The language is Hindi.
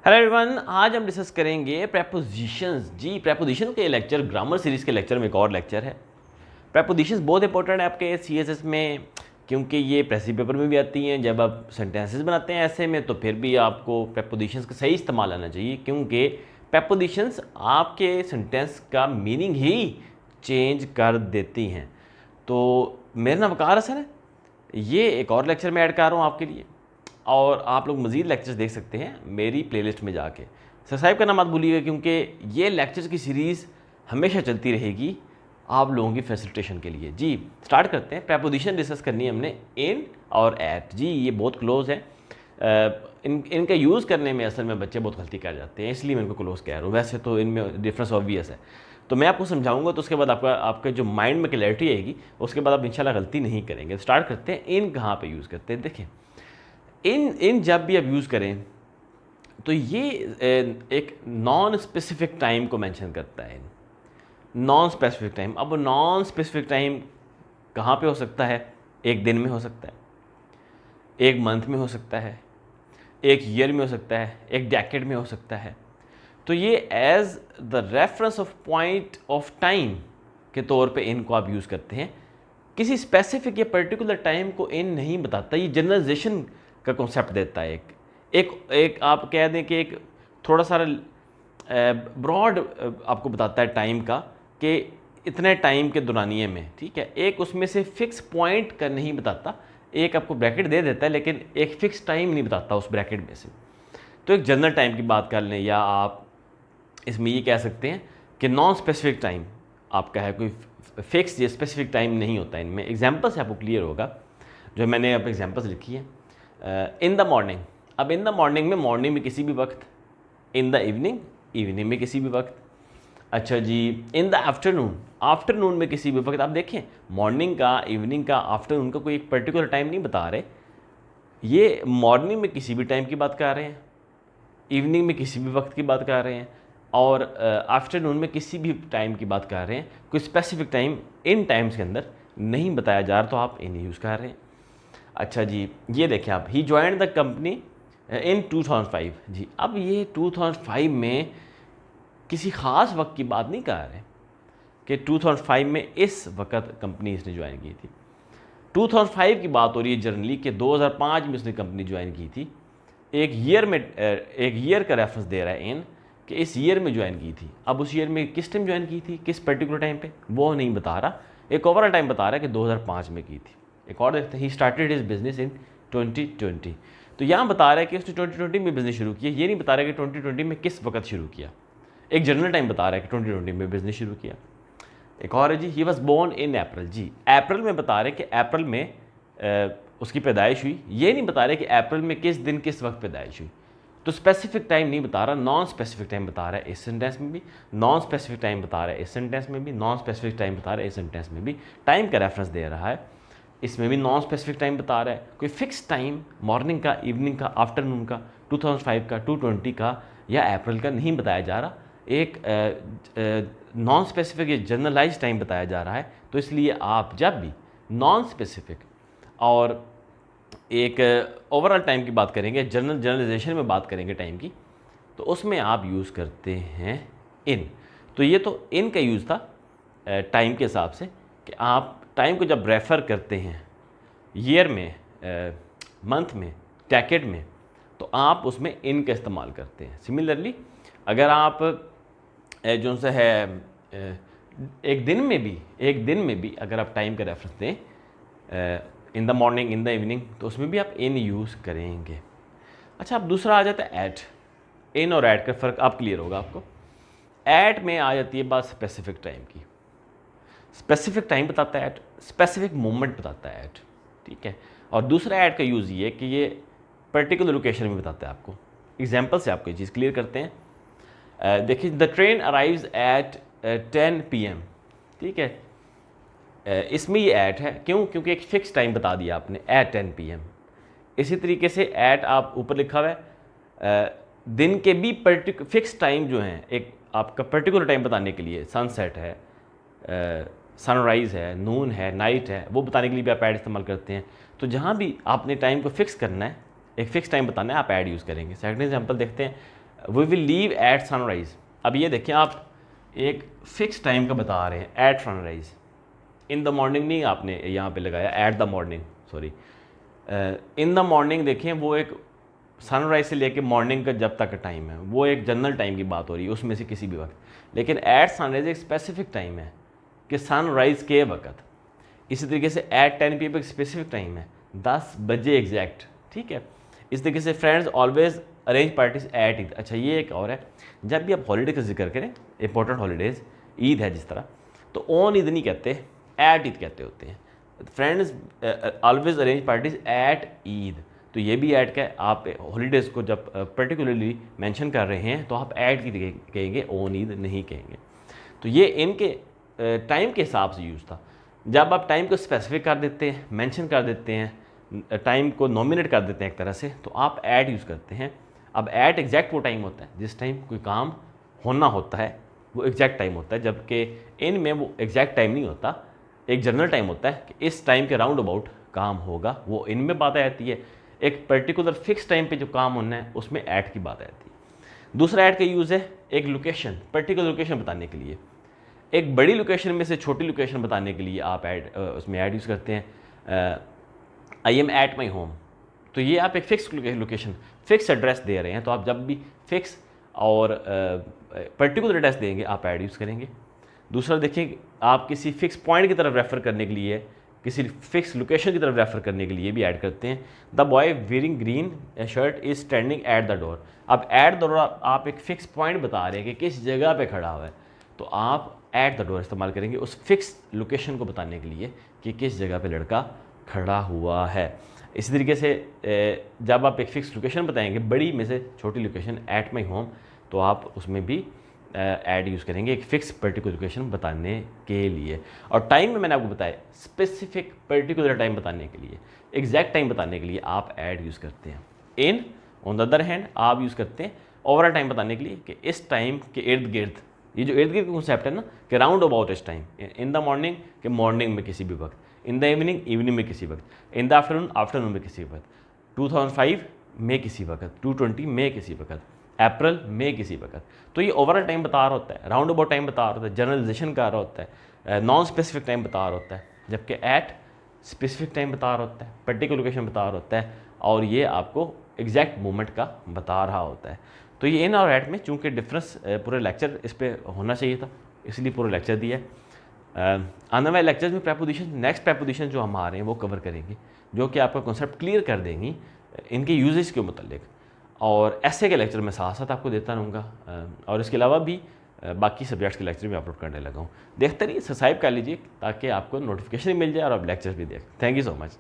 हेलो एवरीवन, आज हम डिस्कस करेंगे प्रेपोजिशंस। जी, प्रेपोजिशन के लेक्चर, ग्रामर सीरीज़ के लेक्चर में एक और लेक्चर है। प्रेपोजिशंस बहुत इंपॉर्टेंट है आपके सीएसएस में, क्योंकि ये प्रेसी पेपर में भी आती हैं। जब आप सेंटेंसेस बनाते हैं ऐसे में, तो फिर भी आपको प्रेपोजिशंस का सही इस्तेमाल आना चाहिए, क्योंकि प्रेपोजिशंस आपके सेंटेंस का मीनिंग ही चेंज कर देती हैं। तो मेरा नाम वकार हसन है, ये एक और लेक्चर मैं ऐड कर रहा हूँ आपके लिए, और आप लोग मज़ीद लेक्चर्स देख सकते हैं मेरी प्लेलिस्ट में जाके। सब्सक्राइब करना मत भूलिएगा, क्योंकि ये लेक्चर्स की सीरीज़ हमेशा चलती रहेगी आप लोगों की फैसिलिटेशन के लिए। जी, स्टार्ट करते हैं। प्रेपोजिशन डिस्कस करनी है हमने इन और एट। जी, ये बहुत क्लोज है। इनका यूज़ करने में असल में बच्चे बहुत गलती कर जाते हैं, इसलिए मैं इनको क्लोज कह रहा हूँ। वैसे तो इनमें डिफरेंस ऑब्वियस है, तो मैं आपको समझाऊंगा, तो उसके बाद आपके जो माइंड में क्लैरिटी आएगी, उसके बाद आप इंशाल्लाह गलती नहीं करेंगे। स्टार्ट करते हैं। इन कहाँ पे यूज़ करते हैं, देखें। इन जब भी आप यूज़ करें तो ये एक नॉन स्पेसिफिक टाइम को मेंशन करता है। नॉन स्पेसिफिक टाइम, अब नॉन स्पेसिफिक टाइम कहाँ पे हो सकता है? एक दिन में हो सकता है, एक मंथ में हो सकता है, एक ईयर में हो सकता है, एक डेकेड में हो सकता है। तो ये as the reference of point of time के तौर पे इनको आप यूज़ करते हैं। किसी स्पेसिफिक या पर्टिकुलर टाइम को इन नहीं बताता, ये जनरलाइजेशन का कॉन्सेप्ट देता है। एक आप कह दें कि एक थोड़ा सा ब्रॉड आपको बताता है टाइम का, कि इतने टाइम के दौरानिए में, ठीक है। एक उसमें से फिक्स पॉइंट का नहीं बताता, एक आपको ब्रैकेट दे देता है, लेकिन एक फ़िक्स टाइम नहीं बताता उस ब्रैकेट में से। तो एक जनरल टाइम की बात कर लें, या आप इसमें ये कह सकते हैं कि नॉन स्पेसिफिक टाइम आपका है, कोई फिक्स या स्पेसिफिक टाइम नहीं होता इनमें। एग्जांपल से आपको क्लियर होगा, जो मैंने अब एग्जांपल्स लिखी है। इन द मॉर्निंग, अब इन द मॉर्निंग में मॉर्निंग में किसी भी वक्त, इन द इवनिंग इवनिंग में किसी भी वक्त। अच्छा जी, इन द आफ्टरनून आफ्टरनून में किसी भी वक्त। आप देखें, मॉर्निंग का, इवनिंग का, आफ्टरनून का कोई एक पर्टिकुलर टाइम नहीं बता रहे। ये मॉर्निंग में किसी भी टाइम की बात कर रहे हैं, इवनिंग में किसी भी वक्त की बात कर रहे हैं, और आफ्टरनून में किसी भी टाइम की बात कर रहे हैं। कोई स्पेसिफिक टाइम इन टाइम्स के अंदर नहीं बताया जा रहा, तो आप इन यूज़ कर रहे हैं। अच्छा जी, ये देखें आप, ही ज्वाइन द कंपनी इन 2005। जी, अब ये 2005 में किसी ख़ास वक्त की बात नहीं कर रहे कि 2005 में इस वक्त कंपनी इसने ज्वाइन की थी। 2005 की बात हो रही है जनरली, कि 2005 में उसने कंपनी ज्वाइन की थी। एक ईयर का रेफरेंस दे रहा है इन, कि इस ईयर में ज्वाइन की थी। अब उस ईयर में किस टाइम ज्वाइन की थी, किस पर्टिकुलर टाइम पे, वो नहीं बता रहा। एक ओवरऑल टाइम बता रहा है कि 2005 में की थी। एक और देखते हैं, he started his business in 2020। तो यहाँ बता रहा है कि उसने 2020 में बिजनेस शुरू किया, ये नहीं बता रहा है कि 2020 में किस वक्त शुरू किया। एक जनरल टाइम बता रहा है कि 2020 में बिजनेस शुरू किया। एक और है जी, ही वॉज बोर्न इन अप्रैल। जी, अप्रैल में बता रहे कि अप्रैल में उसकी पैदाइश हुई, ये नहीं बता रहे कि अप्रैल में किस दिन किस वक्त पैदाइश हुई। तो स्पेसिफिक टाइम नहीं बता रहा, नॉन स्पेसिफिक टाइम बता रहा है इस सेंटेंस में भी, नॉन स्पेसिफिक टाइम बता रहा है इस सेंटेंस में भी, नॉन स्पेसिफिक टाइम बता रहा है इस सेंटेंस में भी। टाइम का रेफरेंस दे रहा है, इसमें भी नॉन स्पेसिफिक टाइम बता रहा है। कोई फिक्स टाइम मॉर्निंग का, इवनिंग का, आफ्टरनून का, 2005 का, 220 का या अप्रैल का नहीं बताया जा रहा। एक नॉन स्पेसिफिक या जनरलाइज टाइम बताया जा रहा है। तो इसलिए आप जब भी नॉन स्पेसिफिक और एक ओवरऑल टाइम की बात करेंगे, जनरलाइजेशन में बात करेंगे टाइम की, तो उसमें आप यूज़ करते हैं इन। तो ये तो इन का यूज़ था टाइम के हिसाब से, कि आप टाइम को जब रेफ़र करते हैं ईयर में, मंथ में, डेकेड में, तो आप उसमें इन का इस्तेमाल करते हैं। सिमिलरली अगर आप जो से है एक दिन में भी अगर आप टाइम का रेफरेंस दें, इन the morning, in the evening, तो उसमें भी आप इन यूज़ करेंगे। अच्छा, अब दूसरा आ जाता है एट। इन और एट का फ़र्क आप क्लियर होगा आपको। एट में आ जाती है बात स्पेसिफिक टाइम की। स्पेसिफिक टाइम बताता है एट, स्पेसिफिक मोमेंट बताता है एट, ठीक है। और दूसरा एट का यूज़ ये कि ये पर्टिकुलर लोकेशन में बताता है आपको। एग्जाम्पल से आपको ये चीज़ क्लियर करते हैं। देखिए, the train arrives eight 10 PM, ठीक है। इसमें ये एट है, क्यों? क्योंकि एक फ़िक्स टाइम बता दिया आपने, एट 10 PM। इसी तरीके से एट आप ऊपर लिखा हुआ है, दिन के भी फिक्स टाइम जो हैं, एक आपका पर्टिकुलर टाइम बताने के लिए, सनसेट है, सनराइज़ है, नून है, नाइट है, वो बताने के लिए भी आप ऐड इस्तेमाल करते हैं। तो जहाँ भी आपने टाइम को फिक्स करना है, एक फ़िक्स टाइम बताना है, आप ऐड यूज़ करेंगे। सेकंड एग्जांपल देखते हैं, we will leave at sunrise. अब ये देखिए आप एक फ़िक्स टाइम का बता रहे हैं, at sunrise. In the morning नहीं आपने यहाँ पे लगाया, at the morning, sorry. In the morning देखें, वो एक सनराइज से लेके मॉर्निंग का जब तक का टाइम है, वो एक जनरल टाइम की बात हो रही है, उसमें से किसी भी वक्त। लेकिन एट सनराइज एक स्पेसिफिक टाइम है कि सनराइज के वक्त। इसी तरीके से एट 10 PM एक स्पेसिफिक टाइम है, 10 बजे एग्जैक्ट, ठीक है। इस तरीके से friends always arrange parties at Eid. अच्छा, ये एक और है, जब भी आप हॉलीडे का जिक्र करें, इंपॉर्टेंट हॉलीडेज़, ईद है जिस तरह, तो ऑन ईद नहीं कहते, एट ईद कहते होते हैं। Friends always arrange parties at Eid, तो ये भी ऐड का आप हॉलीडेज़ को जब पर्टिकुलरली मेंशन कर रहे हैं तो आप ऐड की कहेंगे, ऑन ईद नहीं कहेंगे। तो ये इनके टाइम के हिसाब से यूज़ था। जब आप टाइम को स्पेसिफिक कर देते हैं, मेंशन कर देते हैं, टाइम को नॉमिनेट कर देते हैं एक तरह से, तो आप ऐड यूज़ करते हैं। अब ऐड एग्जैक्ट वो टाइम होता है जिस टाइम कोई काम होना होता है, वो एग्जैक्ट टाइम होता है, जबकि इन में वो एग्जैक्ट टाइम नहीं होता, एक जनरल टाइम होता है कि इस टाइम के राउंड अबाउट काम होगा, वो इनमें बात आती है। एक पर्टिकुलर फिक्स टाइम पे जो काम होना है उसमें ऐड की बात आती है। दूसरा ऐड का यूज़ है एक लोकेशन, पर्टिकुलर लोकेशन बताने के लिए। एक बड़ी लोकेशन में से छोटी लोकेशन बताने के लिए आप उसमें ऐड यूज़ करते हैं। I am at my home, तो ये आप एक फिक्स लोकेशन, फिक्स एड्रेस दे रहे हैं, तो आप जब भी फिक्स और पर्टिकुलर एड्रेस देंगे आप ऐड यूज़ करेंगे। दूसरा देखिए, आप किसी फिक्स पॉइंट की तरफ रेफ़र करने के लिए, किसी फिक्स लोकेशन की तरफ रेफ़र करने के लिए भी ऐड करते हैं। The boy wearing green shirt is standing at the door. अब एट द डोर आप एक फ़िक्स पॉइंट बता रहे हैं कि किस जगह पे खड़ा हुआ है, तो आप एट द डोर इस्तेमाल करेंगे उस फिक्स लोकेशन को बताने के लिए कि किस जगह पे लड़का खड़ा हुआ है। इसी तरीके से जब आप एक फ़िक्स लोकेशन बताएंगे, बड़ी में से छोटी लोकेशन एट माई होम, तो आप उसमें भी ऐड यूज़ करेंगे एक फ़िक्स पर्टिकुलर लोकेशन बताने के लिए। और टाइम में मैंने आपको बताया, स्पेसिफिक पर्टिकुलर टाइम बताने के लिए, एग्जैक्ट टाइम बताने के लिए आप ऐड यूज़ करते हैं। In on the other hand आप यूज़ करते हैं ओवरऑल टाइम बताने के लिए कि इस टाइम के इर्द गिर्द, ये जो इर्द गिर्द का कॉन्सेप्ट है ना, कि राउंड अबाउट इस टाइम, इन द मॉर्निंग के मॉर्निंग में किसी भी वक्त, इन द इवनिंग इवनिंग में किसी वक्त, इन द आफ्टरनून आफ्टरनून में किसी वक्त, 2005 में किसी वक्त, 220 में किसी वक्त, अप्रैल में किसी वक्त। तो ये ओवरऑल टाइम बता रहा होता है, राउंड अबाउट टाइम बता रहा होता है, जनरलाइजेशन कर रहा होता है, नॉन स्पेसिफिक टाइम बता रहा होता है, जबकि एट स्पेसिफिक टाइम बता रहा होता है, पर्टिकुलर लोकेशन बता रहा होता है, और ये आपको एग्जैक्ट मोमेंट का बता रहा होता है। तो ये इन और एट में चूँकि डिफरेंस पूरे लेक्चर इस पर होना चाहिए था, इसलिए पूरा लेक्चर दिया है। आने वाले लेक्चर्स में प्रेपोजिशन, नेक्स्ट प्रेपोजिशन जो हम आ रहे हैं वो कवर करेंगे, जो कि आपका कॉन्सेप्ट क्लियर कर देंगी इनके यूजेस के मुतालिक। और ऐसे के लेक्चर मैं साथ साथ आपको देता रहूँगा, और इसके अलावा भी बाकी सब्जेक्ट्स के लेक्चर भी अपलोड करने लगा हूँ। देखते रहिए, सब्सक्राइब कर लीजिए ताकि आपको नोटिफिकेशन मिल जाए और आप लेक्चर्स भी देखें। Thank you so much.